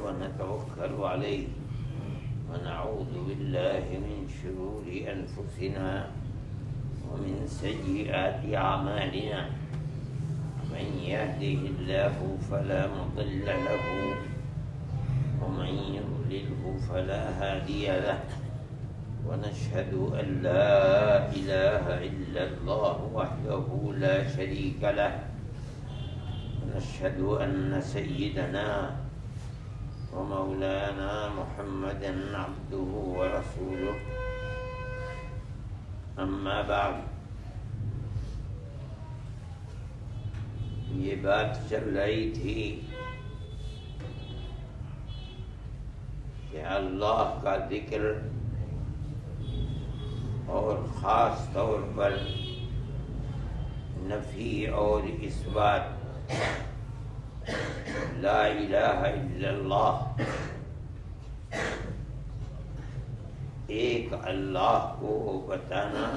ونتوكل عليه ونعوذ بالله من شرور أنفسنا ومن سيئات أعمالنا من يهده الله فلا مضل له ومن يضلله فلا هادي له ونشهد أن لا إله إلا الله وحده لا شريك له ونشهد أن سيدنا ومولانا محمدا عبده ورسوله أما بعد یہ بات چل رہی تھی کہ اللہ کا ذکر اور خاص طور پر نفی اور اثبات لا الہ الا اللہ، ایک اللہ کو بتانا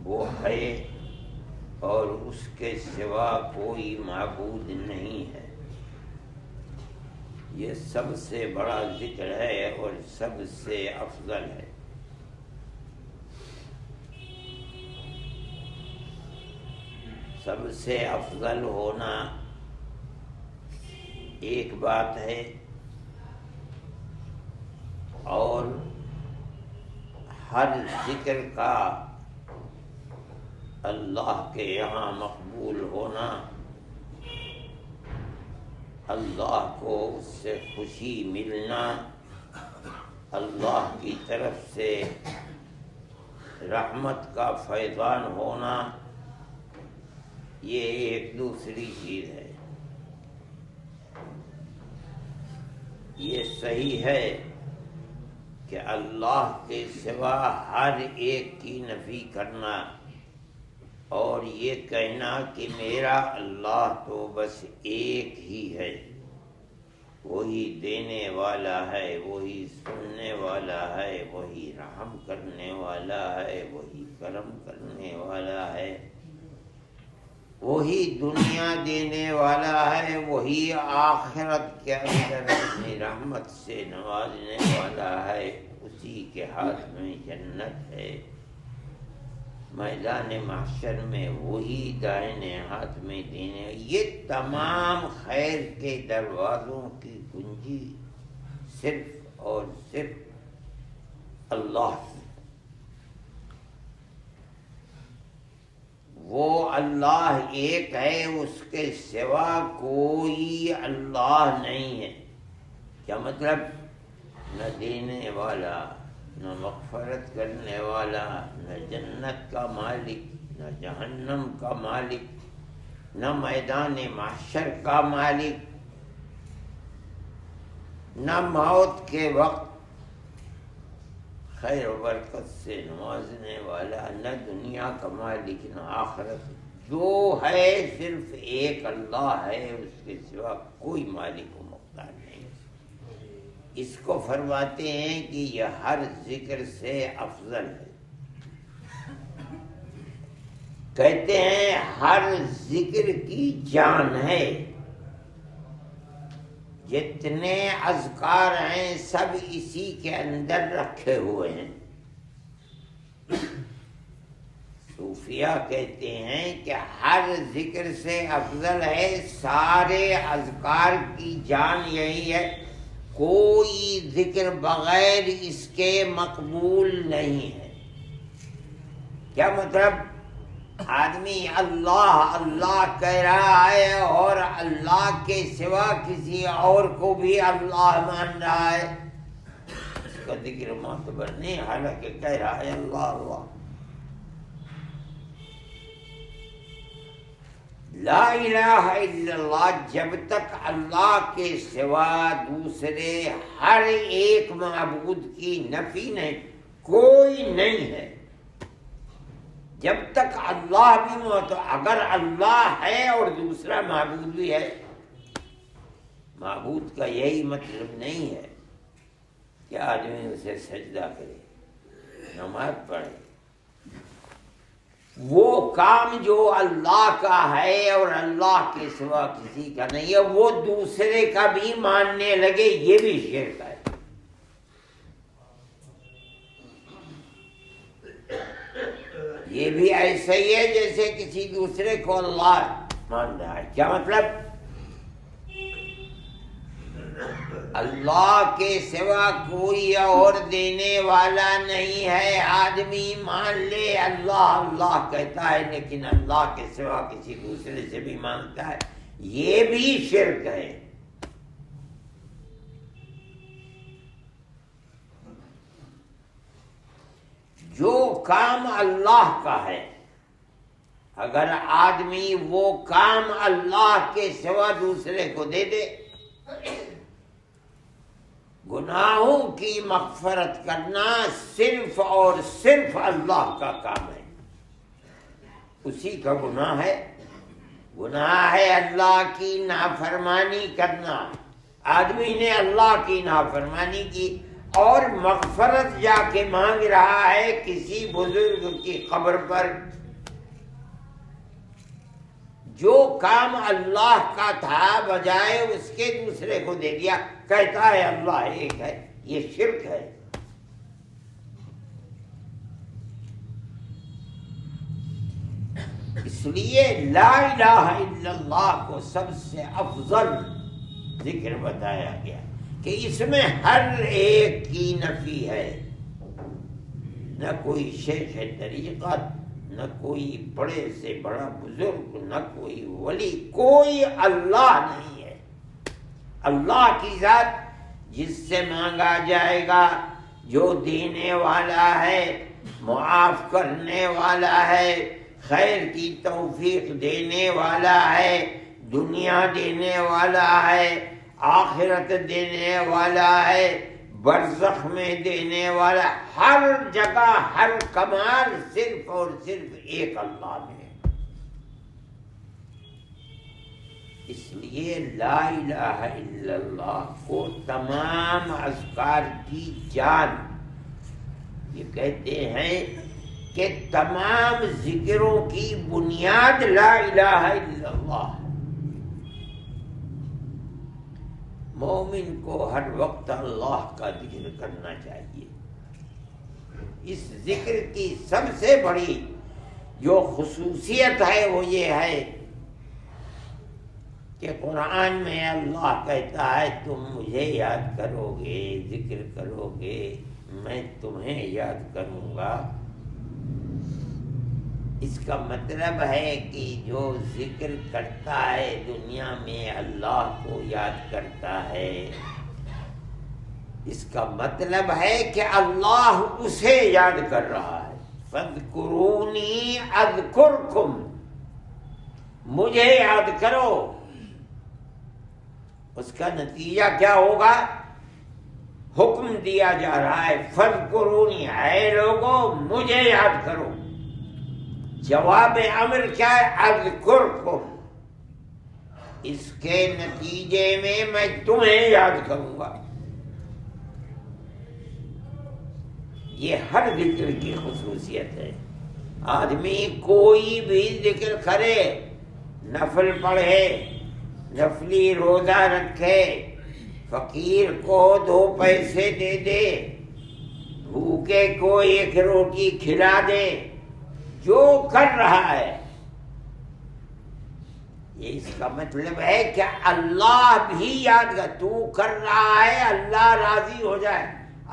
وہ ہے اور اس کے سوا کوئی معبود نہیں ہے، یہ سب سے بڑا ذکر ہے اور سب سے افضل ہے۔ سب سے افضل ہونا ایک بات ہے، اور ہر ذکر کا اللہ کے یہاں مقبول ہونا، اللہ کو اس سے خوشی ملنا، اللہ کی طرف سے رحمت کا فیضان ہونا، یہ ایک دوسری چیز ہے۔ یہ صحیح ہے کہ اللہ کے سوا ہر ایک کی نفی کرنا اور یہ کہنا کہ میرا اللہ تو بس ایک ہی ہے، وہی دینے والا ہے، وہی سننے والا ہے، وہی رحم کرنے والا ہے، وہی کرم کرنے والا ہے، وہی دنیا دینے والا ہے، وہی آخرت کے اندر اپنی رحمت سے نوازنے والا ہے، اسی کے ہاتھ میں جنت ہے، میدان محشر میں وہی دائنے ہاتھ میں دینے، یہ تمام خیر کے دروازوں کی کنجی صرف اور صرف اللہ کی۔ وہ اللہ ایک ہے، اس کے سوا کوئی اللہ نہیں ہے۔ کیا مطلب؟ نہ دینے والا، نہ مغفرت کرنے والا، نہ جنت کا مالک، نہ جہنم کا مالک، نہ میدان محشر کا مالک، نہ موت کے وقت خیر و برکت سے نوازنے والا، نہ دنیا کا مالک، نہ آخرت۔ جو ہے صرف ایک اللہ ہے، اس کے سوا کوئی مالک و مختار نہیں۔ اس کو فرماتے ہیں کہ یہ ہر ذکر سے افضل ہے۔ کہتے ہیں ہر ذکر کی جان ہے، جتنے اذکار ہیں سب اسی کے اندر رکھے ہوئے ہیں۔ صوفیہ کہتے ہیں کہ ہر ذکر سے افضل ہے، سارے اذکار کی جان یہی ہے، کوئی ذکر بغیر اس کے مقبول نہیں ہے۔ کیا مطلب؟ آدمی اللہ اللہ کہہ رہا ہے اور اللہ کے سوا کسی اور کو بھی اللہ مان رہا ہے، اس کا ذکر معتبر نہیں، حالانکہ کہہ رہا ہے اللہ اللہ۔ لا الہ الا اللہ، جب تک اللہ کے سوا دوسرے ہر ایک معبود کی نفی نہیں، کوئی نہیں ہے، جب تک اللہ بھی تو اگر اللہ ہے اور دوسرا معبود بھی ہے، معبود کا یہی مطلب نہیں ہے کہ آدمی اسے سجدہ کرے، نماز پڑھے، وہ کام جو اللہ کا ہے اور اللہ کے سوا کسی کا نہیں ہے وہ دوسرے کا بھی ماننے لگے، یہ بھی شرک ہے۔ یہ بھی ایسا ہی ہے جیسے کسی دوسرے کو اللہ ماننا ہے۔ کیا مطلب؟ اللہ کے سوا کوئی اور دینے والا نہیں ہے، آدمی مان لے اللہ اللہ کہتا ہے لیکن اللہ کے سوا کسی دوسرے سے بھی مانگتا ہے، یہ بھی شرک ہے۔ جو کام اللہ کا ہے اگر آدمی وہ کام اللہ کے سوا دوسرے کو دے دے، گناہوں کی مغفرت کرنا صرف اور صرف اللہ کا کام ہے، اسی کا گناہ ہے۔ گناہ ہے اللہ کی نافرمانی کرنا، آدمی نے اللہ کی نافرمانی کی اور مغفرت جا کے مانگ رہا ہے کسی بزرگ کی قبر پر۔ جو کام اللہ کا تھا بجائے اس کے دوسرے کو دے دیا، کہتا ہے اللہ ایک ہے، یہ شرک ہے۔ اس لیے لا الہ الا اللہ کو سب سے افضل ذکر بتایا گیا کہ اس میں ہر ایک کی نفی ہے، نہ کوئی شیخ طریقت، نہ کوئی بڑے سے بڑا بزرگ، نہ کوئی ولی، کوئی اللہ نہیں ہے۔ اللہ کی ذات جس سے مانگا جائے گا، جو دینے والا ہے، معاف کرنے والا ہے، خیر کی توفیق دینے والا ہے، دنیا دینے والا ہے، آخرت دینے والا ہے، برزخ میں دینے والا، ہر جگہ ہر کمال صرف اور صرف ایک اللہ میں ہے۔ اس لیے لا الہ الا اللہ کو تمام اذکار کی جان، یہ کہتے ہیں کہ تمام ذکروں کی بنیاد لا الہ الا اللہ۔ مومن کو ہر وقت اللہ کا ذکر کرنا چاہیے۔ اس ذکر کی سب سے بڑی جو خصوصیت ہے وہ یہ ہے کہ قرآن میں اللہ کہتا ہے تم مجھے یاد کرو گے، ذکر کرو گے، میں تمہیں یاد کروں گا۔ اس کا مطلب ہے کہ جو ذکر کرتا ہے دنیا میں اللہ کو یاد کرتا ہے، اس کا مطلب ہے کہ اللہ اسے یاد کر رہا ہے۔ فاذکرونی اذکرکم، مجھے یاد کرو۔ اس کا نتیجہ کیا ہوگا؟ حکم دیا جا رہا ہے فاذکرونی، اے لوگوں مجھے یاد کرو۔ جواب امر کیا ہے؟ اذکرکم، اس کے نتیجے میں تمہیں یاد کروں گا۔ یہ ہر ذکر کی خصوصیت ہے۔ آدمی کوئی بھی ذکر کرے، نفل پڑھے، نفلی روزہ رکھے، فقیر کو 2 پیسے دے دے، بھوکے کو 1 روٹی کھلا دے، جو کر رہا ہے یہ اس کا مطلب ہے کہ اللہ بھی یاد کر، تو کر رہا ہے اللہ راضی ہو جائے۔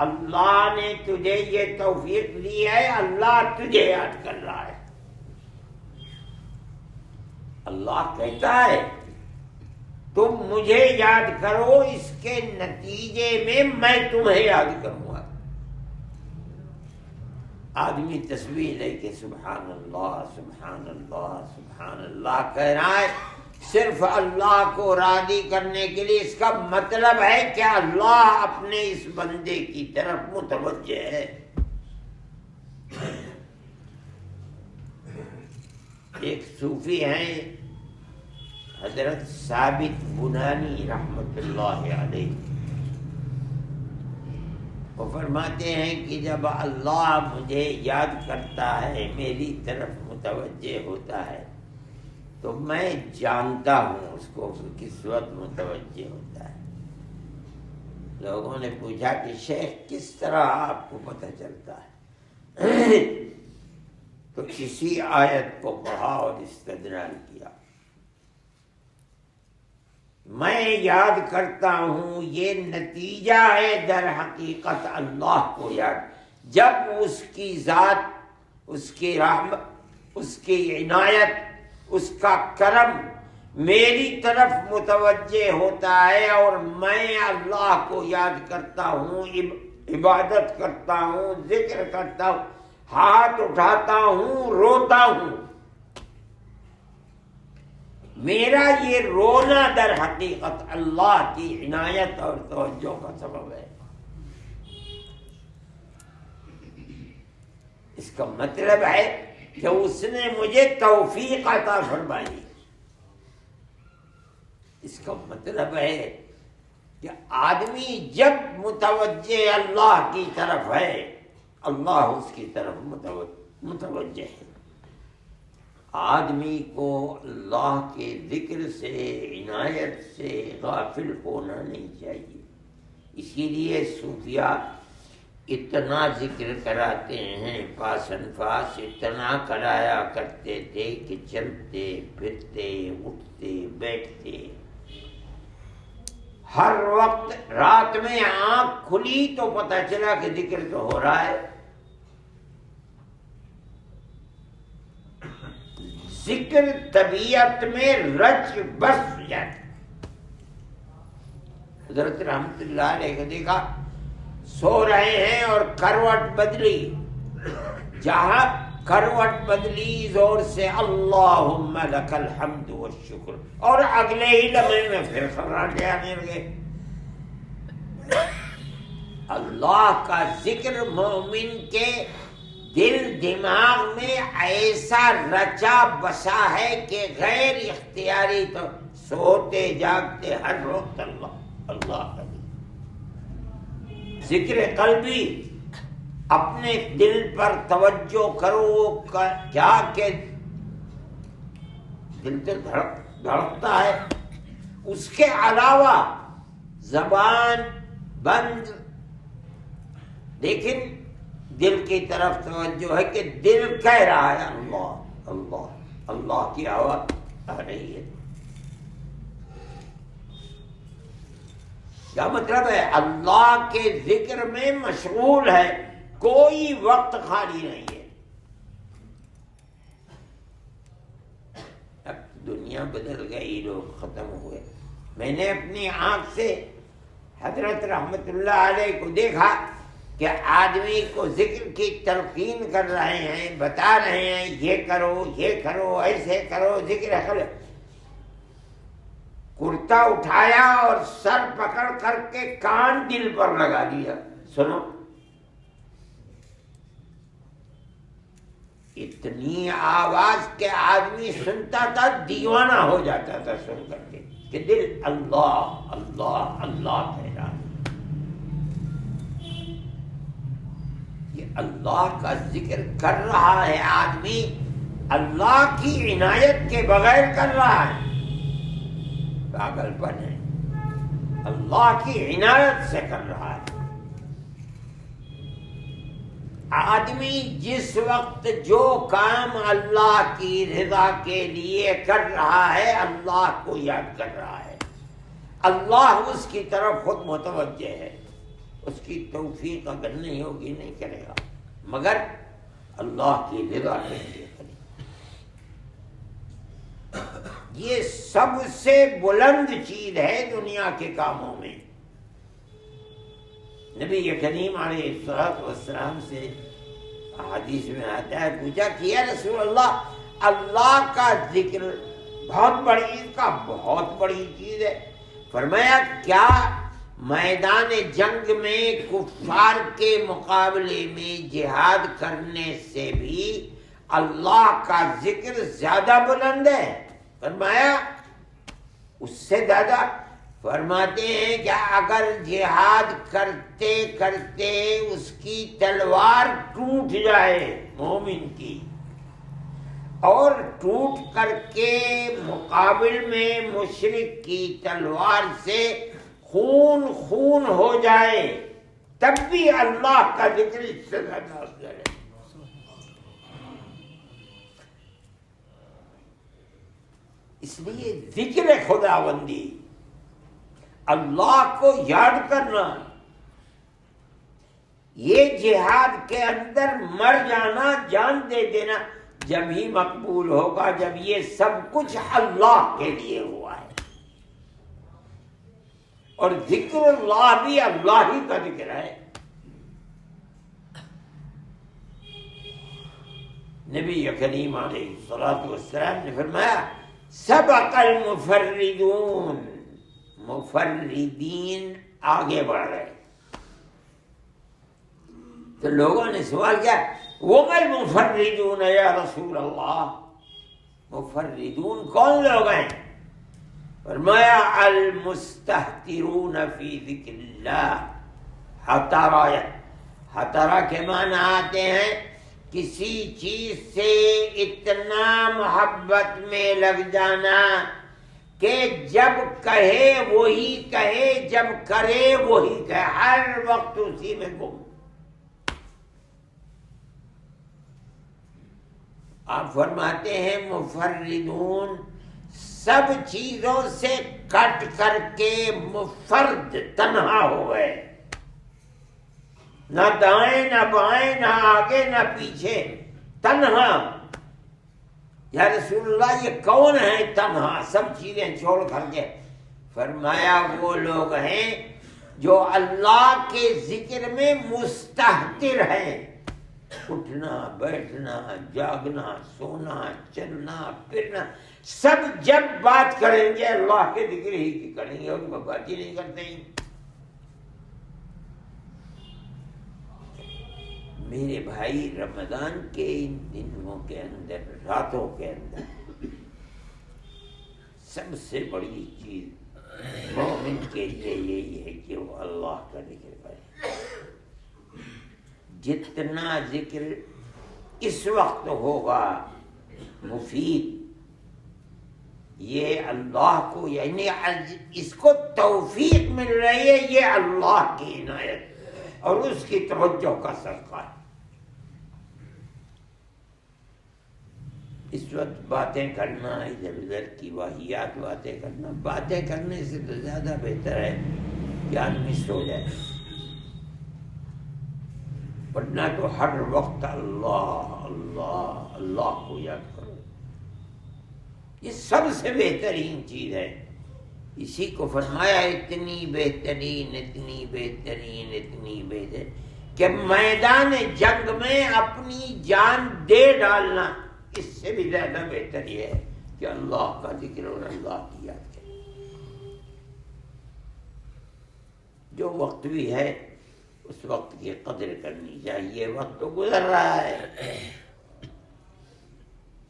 اللہ نے تجھے یہ توفیق دی ہے، اللہ تجھے یاد کر رہا ہے۔ اللہ کہتا ہے تم مجھے یاد کرو، اس کے نتیجے میں تمہیں یاد کروں گا۔ آدمی تسبیح لے کے سبحان اللہ سبحان اللہ سبحان اللہ کہہ رہا ہے صرف اللہ کو راضی کرنے کے لیے، اس کا مطلب ہے کہ اللہ اپنے اس بندے کی طرف متوجہ ہے۔ ایک صوفی ہیں حضرت ثابت بنانی رحمت اللہ علیہ، فرماتے ہیں کہ جب اللہ مجھے یاد کرتا ہے، میری طرف متوجہ ہوتا ہے تو میں جانتا ہوں اس کو کس وقت متوجہ ہوتا ہے۔ لوگوں نے پوچھا کہ شیخ کس طرح آپ کو پتہ چلتا ہے؟ تو کسی آیت کو پڑھا اور استدلال کیا۔ میں یاد کرتا ہوں یہ نتیجہ ہے در حقیقت اللہ کو یاد، جب اس کی ذات، اس کی رحمت، اس کی عنایت، اس کا کرم میری طرف متوجہ ہوتا ہے اور میں اللہ کو یاد کرتا ہوں، عبادت کرتا ہوں، ذکر کرتا ہوں، ہاتھ اٹھاتا ہوں، روتا ہوں۔ میرا یہ رونا در حقیقت اللہ کی عنایت اور توجہ کا سبب ہے۔ اس کا مطلب ہے کہ اس نے مجھے توفیق عطا فرمائی۔ اس کا مطلب ہے کہ آدمی جب متوجہ اللہ کی طرف ہے، اللہ اس کی طرف متوجہ ہے۔ آدمی کو اللہ کے ذکر سے، عنایت سے غافل ہونا نہیں چاہیے۔ اسی لیے صوفیاء اتنا ذکر کراتے ہیں، پاسن پاس اتنا کرایا کرتے تھے کہ چلتے پھرتے اٹھتے بیٹھتے ہر وقت، رات میں آنکھ کھلی تو پتہ چلا کہ ذکر تو ہو رہا ہے۔ ذکر طبیعت میں رچ بس جاتا۔ حضرت رحمت اللہ علیہ کو دیکھا سو رہے ہیں اور کروٹ بدلی، جہاں کروٹ بدلی زور سے اللہم لک الحمد والشکر، اور اگلے ہی لمحے میں پھر خراٹے آنے لگے۔ اللہ کا ذکر مومن کے دل دماغ میں ایسا رچا بسا ہے کہ غیر اختیاری تو سوتے جاگتے ہر وقت اللہ کا ذکر قلبی۔ اپنے دل پر توجہ کرو، کیا کہ دل تو دھڑکتا ہے، اس کے علاوہ زبان بند، لیکن دل کی طرف توجہ ہے کہ دل کہہ رہا ہے اللہ اللہ، اللہ کی آواز آ رہی ہے۔ کیا مطلب ہے؟ اللہ کے ذکر میں مشغول ہے، کوئی وقت خالی نہیں ہے۔ اب دنیا بدل گئی، لوگ ختم ہوئے۔ میں نے اپنی آنکھ سے حضرت رحمت اللہ علیہ کو دیکھا کہ آدمی کو ذکر کی تلقین کر رہے ہیں، بتا رہے ہیں یہ کرو، یہ کرو، ایسے کرو، ذکر کرو۔ کرتا اٹھایا اور سر پکڑ کر کے کان دل پر لگا دیا، سنو۔ اتنی آواز کے آدمی سنتا تھا، دیوانہ ہو جاتا تھا سن کر کے، کہ دل اللہ اللہ اللہ کہہ رہا ہے۔ یہ اللہ کا ذکر کر رہا ہے آدمی، اللہ کی عنایت کے بغیر کر رہا ہے، پاگل پن ہے۔ اللہ کی عنایت سے کر رہا ہے۔ آدمی جس وقت جو کام اللہ کی رضا کے لیے کر رہا ہے، اللہ کو یاد کر رہا ہے، اللہ اس کی طرف خود متوجہ ہے۔ اس کی توفیق اگر نہیں ہوگی نہیں کرے گا، مگر اللہ کی رضا کے لیے کرے۔ یہ سب سے بلند چیز ہے دنیا کے کاموں میں۔ نبی کریم علیہ الصلوۃ والسلام سے حدیث میں آتا ہے، پوچھا کہ یا رسول اللہ، اللہ کا ذکر بہت بڑی چیز ہے۔ فرمایا کیا میدان جنگ میں کفار کے مقابلے میں جہاد کرنے سے بھی اللہ کا ذکر زیادہ بلند ہے؟ فرمایا اس سے زیادہ۔ فرماتے ہیں کہ اگر جہاد کرتے کرتے اس کی تلوار ٹوٹ جائے مومن کی، اور ٹوٹ کر کے مقابل میں مشرک کی تلوار سے خون خون ہو جائے تب بھی اللہ کا ذکر اس سے زیادہ افضل ہے۔ اس لیے ذکر خداوندی، اللہ کو یاد کرنا، یہ جہاد کے اندر مر جانا، جان دے دینا، جب ہی مقبول ہوگا جب یہ سب کچھ اللہ کے لیے ہوا ہے۔ اور ذکر اللہ بھی اللہ ہی کا ذکر ہے۔ نبی کریم علیہ الصلوۃ والسلام نے فرمایا سبق المفردون، مفردین آگے بڑھ رہے۔ تو لوگوں نے سوال کیا وَمَا الْمُفَرِّدُونَ یا رسول اللہ، مفردون کون لوگ ہیں؟ فرمایا المستہترون فی ذکر اللہ، حترا کے معنی آتے ہیں کسی چیز سے اتنا محبت میں لگ جانا کہ جب کہے وہی کہے، جب کرے وہی کہے، ہر وقت اسی میں گم۔ آپ فرماتے ہیں مفردون سب چیزوں سے کٹ کر کے مفرد تنہا ہو گئے، نہ دائیں نہ بائیں، نہ آگے نہ پیچھے، تنہا۔ یا رسول اللہ یہ کون ہے تنہا سب چیزیں چھوڑ کر کے؟ فرمایا وہ لوگ ہیں جو اللہ کے ذکر میں مستہتر ہیں، اٹھنا بیٹھنا جاگنا سونا چلنا پھرنا سب جب بات کریں گے اللہ کے ذکر ہی کی کریں گے، ان کو بات ہی نہیں کرتے ہیں۔ میرے بھائی رمضان کے ان دنوں کے اندر، راتوں کے اندر سب سے بڑی چیز مومن کے لیے یہی ہے کہ وہ اللہ کا ذکر کرے۔ جتنا ذکر اس وقت ہوگا مفید، یہ اللہ کو یعنی اس کو توفیق مل رہی ہے، یہ اللہ کی عنایت اور اس کی توجہ کا صدقہ ہے۔ اس وقت باتیں کرنا، ادھر ادھر کی واہیات باتیں کرنا، باتیں کرنے سے تو زیادہ بہتر ہے کہ آدمی سو جائے، ورنہ تو ہر وقت اللہ اللہ اللہ کو یاد کرو۔ یہ سب سے بہترین چیز ہے۔ اسی کو فرمایا اتنی بہترین اتنی بہترین اتنی بہترین کہ میدان جنگ میں اپنی جان دے ڈالنا اس سے بھی زیادہ بہتر یہ ہے کہ اللہ کا ذکر اور اللہ کی یاد کرے۔ جو وقت بھی ہے اس وقت کی قدر کرنی چاہیے، وقت تو گزر رہا ہے،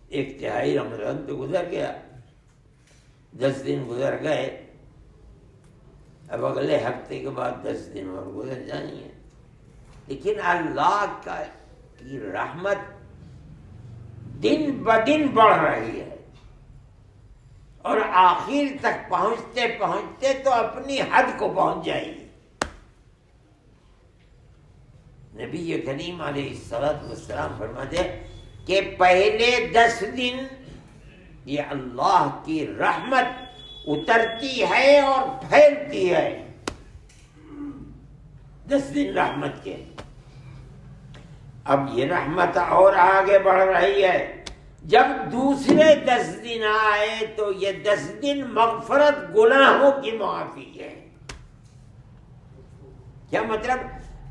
ایک تہائی رمضان تو گزر گیا، 10 دن گزر گئے، اب اگلے ہفتے کے بعد 10 دن اور گزر جانی ہے۔ لیکن اللہ کی رحمت دن بدن بڑھ رہی ہے، اور آخر تک پہنچتے پہنچتے تو اپنی حد کو پہنچ جائے گی۔ نبی کریم علیہ الصلوۃ والسلام فرماتے کہ پہلے 10 دن یہ اللہ کی رحمت اترتی ہے اور پھیلتی ہے، 10 دن رحمت کے۔ اب یہ رحمت اور آگے بڑھ رہی ہے، جب دوسرے 10 دن آئے تو یہ 10 دن مغفرت گناہوں کی معافی ہے۔ کیا مطلب؟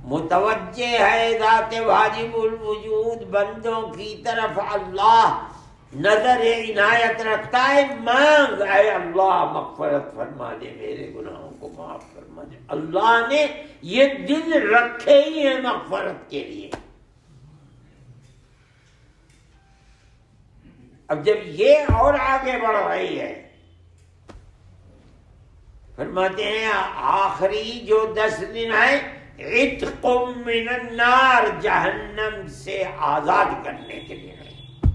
متوجہ ہے ذات واجب الوجود بندوں کی طرف، اللہ نظر عنایت رکھتا ہے، مانگ اے اللہ مغفرت فرما دے، میرے گناہوں کو معاف فرما دے۔ اللہ نے یہ دل رکھے ہی ہیں مغفرت کے لیے۔ اب جب یہ اور آگے بڑھ رہی ہے، فرماتے ہیں آخری جو 10 دن ہیں عتق من النار، جہنم سے آزاد کرنے کے لیے نہیں،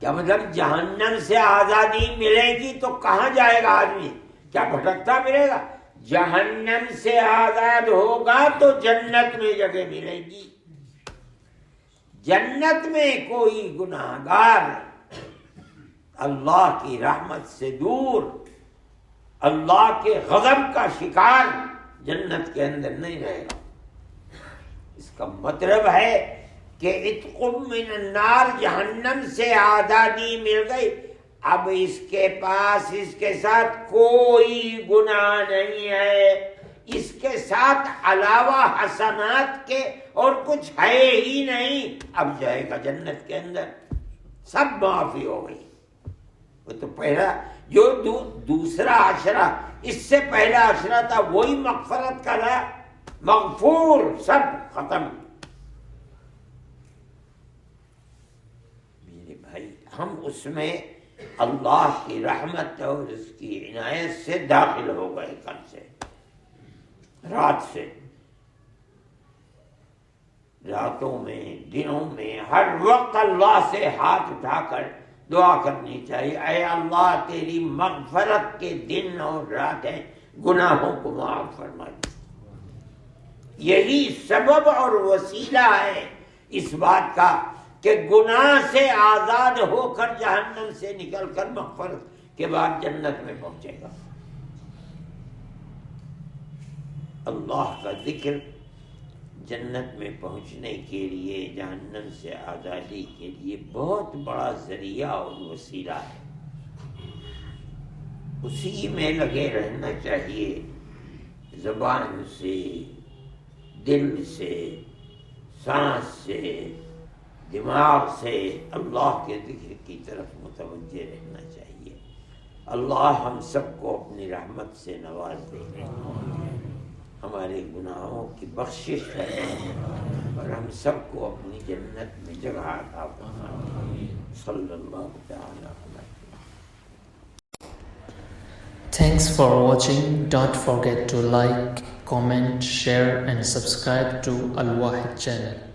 کیا مطلب جہنم سے آزادی ملے گی تو کہاں جائے گا آدمی؟ کیا بھٹکتا ملے گا؟ جہنم سے آزاد ہوگا تو جنت میں جگہ ملے گی. جنت میں کوئی گناہگار اللہ کی رحمت سے دور، اللہ کے غضب کا شکار جنت کے اندر نہیں رہے گا. اس کا مطلب ہے کہ عتق من النار، جہنم سے آزادی مل گئی، اب اس کے پاس اس کے ساتھ کوئی گناہ نہیں ہے، اس کے ساتھ علاوہ حسنات کے اور کچھ ہے ہی نہیں. اب جائے گا جنت کے اندر، سب معافی ہو گئی. وہ تو پہلا جو دوسرا عشرہ، اس سے پہلا عشرہ تھا، وہی مغفرت کا تھا، مغفور، سب ختم. میرے بھائی ہم اس میں اللہ کی رحمت اور اس کی عنایت سے داخل ہو گئے. کل سے رات سے، راتوں میں دنوں میں ہر وقت اللہ سے ہاتھ اٹھا کر دعا کرنی چاہیے، اے اللہ تیری مغفرت کے دن اور رات ہیں، گناہوں کو معاف فرما دے. یہی سبب اور وسیلہ ہے اس بات کا کہ گناہ سے آزاد ہو کر جہنم سے نکل کر مغفرت کے بعد جنت میں پہنچے گا. اللہ کا ذکر جنت میں پہنچنے کے لیے، جہنم سے آزادی کے لیے بہت بڑا ذریعہ اور وسیلہ ہے. اسی میں لگے رہنا چاہیے، زبان سے، دل سے، سانس سے، دماغ سے اللہ کے ذکر کی طرف متوجہ رہنا چاہیے. اللہ ہم سب کو اپنی رحمت سے نواز دے، ہمارے گناہوں کی بخشش ہے اور ہم سب کو اپنی جنت میں جگہ عطا فرمائے. صلی اللہ تعالی علیہ. Thanks for watching. Don't forget to like, comment, share and subscribe to Al Wahid channel.